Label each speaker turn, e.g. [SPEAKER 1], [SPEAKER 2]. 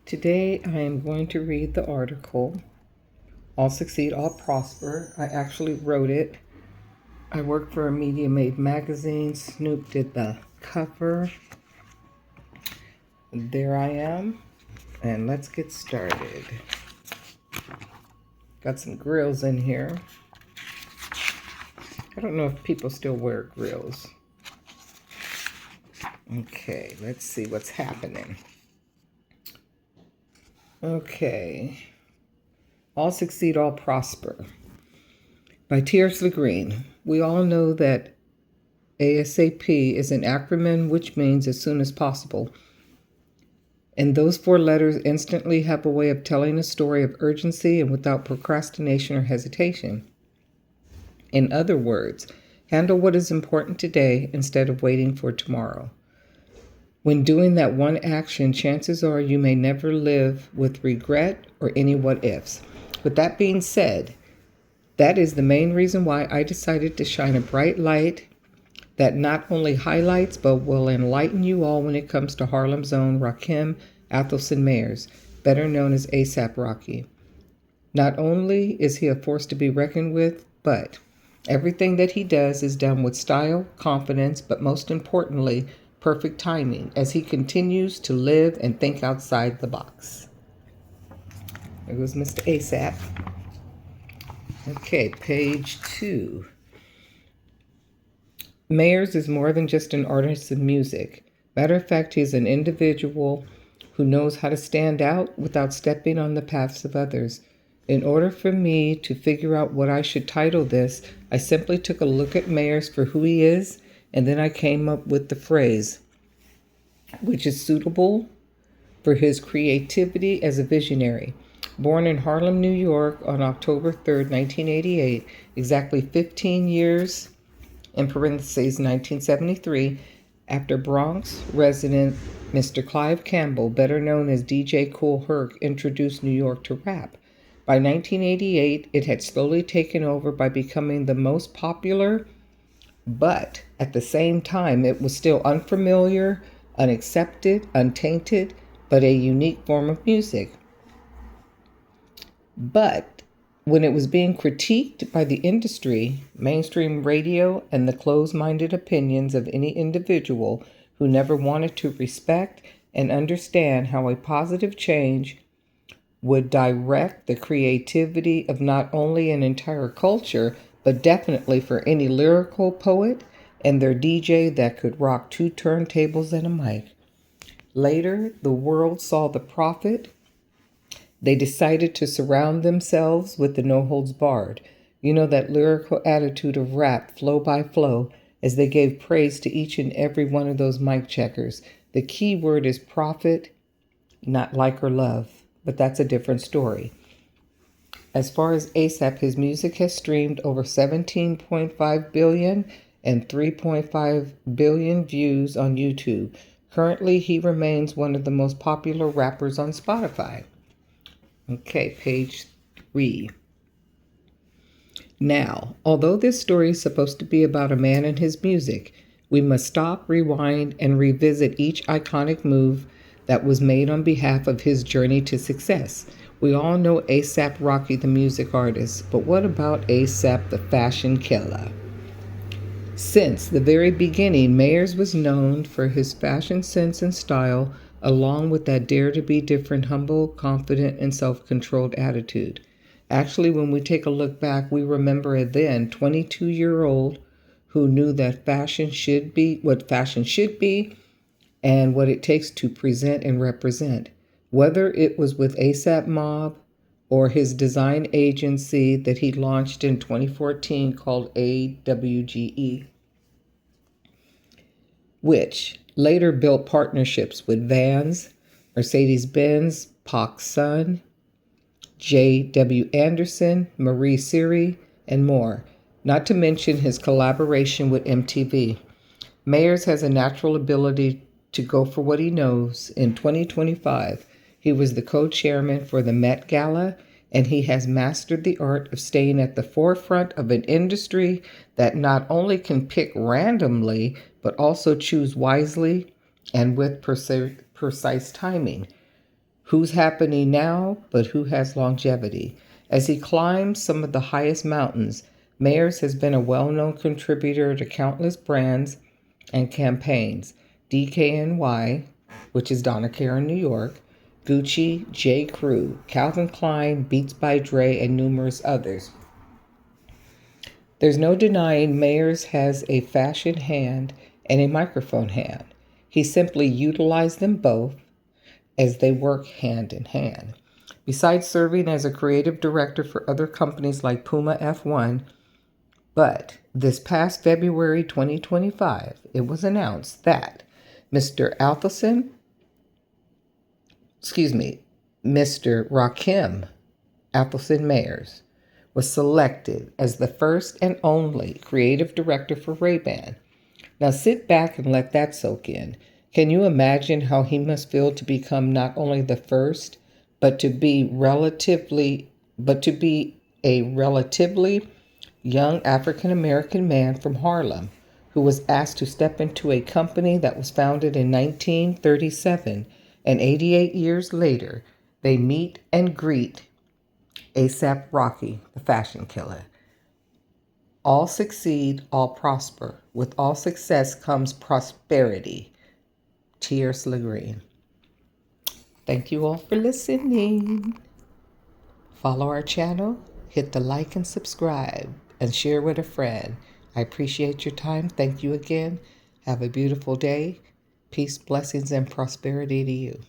[SPEAKER 1] Today I am going to read the article, All Succeed, All Prosper. I actually wrote it. I work for a Media Made magazine. Snoop did the cover. There I am. And let's get started. Got some grills in here. I don't know if people still wear grills. Okay, let's see what's happening. Okay. All Succeed, All Prosper by Tears Green. We all know that ASAP is an acronym which means as soon as possible. And those 4 letters instantly have a way of telling a story of urgency and without procrastination or hesitation. In other words, handle what is important today instead of waiting for tomorrow. When doing that one action, chances are you may never live with regret or any what ifs. With that being said, that is the main reason why I decided to shine a bright light that not only highlights but will enlighten you all when it comes to Harlem's own Rakim Athelson Mayers, better known as A$AP Rocky. Not only is he a force to be reckoned with, but everything that he does is done with style, confidence, but most importantly, perfect timing as he continues to live and think outside the box. There goes Mr. A$AP. Okay, page 2. Mayers is more than just an artist of music. Matter of fact, he's an individual who knows how to stand out without stepping on the paths of others. In order for me to figure out what I should title this, I simply took a look at Mayers for who he is, and then I came up with the phrase, which is suitable for his creativity as a visionary. Born in Harlem, New York on October 3rd, 1988, exactly 15 years, in parentheses 1973, after Bronx resident Mr. Clive Campbell, better known as DJ Kool Herc, introduced New York to rap. By 1988, it had slowly taken over by becoming the most popular, but at the same time, it was still unfamiliar, unaccepted, untainted, but a unique form of music. But when it was being critiqued by the industry, mainstream radio, and the closed-minded opinions of any individual who never wanted to respect and understand how a positive change would direct the creativity of not only an entire culture, but definitely for any lyrical poet and their DJ that could rock 2 turntables and a mic. Later, the world saw the prophet. They decided to surround themselves with the no holds barred. You know, that lyrical attitude of rap, flow by flow, as they gave praise to each and every one of those mic checkers. The key word is prophet, not like or love, but that's a different story. As far as A$AP, his music has streamed over 17.5 billion and 3.5 billion views on YouTube. Currently, he remains one of the most popular rappers on Spotify. Okay, page 3. Now, although this story is supposed to be about a man and his music, we must stop, rewind, and revisit each iconic move that was made on behalf of his journey to success. We all know A$AP Rocky, the music artist, but what about A$AP, the fashion killer? Since the very beginning, Mayers was known for his fashion sense and style, along with that dare to be different, humble, confident, and self-controlled attitude. Actually, when we take a look back, we remember a then 22-year-old who knew that fashion should be what fashion should be and what it takes to present and represent. Whether it was with A$AP Mob or his design agency that he launched in 2014 called AWGE, which later built partnerships with Vans, Mercedes-Benz, Pac's son, J.W. Anderson, Marie Curie, and more, not to mention his collaboration with MTV. Mayers has a natural ability to go for what he knows. In 2025, he was the co-chairman for the Met Gala, and he has mastered the art of staying at the forefront of an industry that not only can pick randomly, but also choose wisely and with precise timing. Who's happening now, but who has longevity? As he climbs some of the highest mountains, Mayers has been a well-known contributor to countless brands and campaigns. DKNY, which is Donna Karan in New York, Gucci, J. Crew, Calvin Klein, Beats by Dre, and numerous others. There's no denying Mayers has a fashion hand and a microphone hand. He simply utilized them both as they work hand in hand. Besides serving as a creative director for other companies like Puma F1, but this past February 2025, it was announced that Mr. Rakim Athelson Mayers was selected as the first and only creative director for Ray-Ban. Now sit back and let that soak in. Can you imagine how he must feel to become not only the first, but to be a relatively young African American man from Harlem who was asked to step into a company that was founded in 1937, and 88 years later, they meet and greet A$AP Rocky, the fashion killer. All succeed, all prosper. With all success comes prosperity. Tears Lagreen. Thank you all for listening. Follow our channel, hit the like and subscribe, and share with a friend. I appreciate your time. Thank you again. Have a beautiful day. Peace, blessings, and prosperity to you.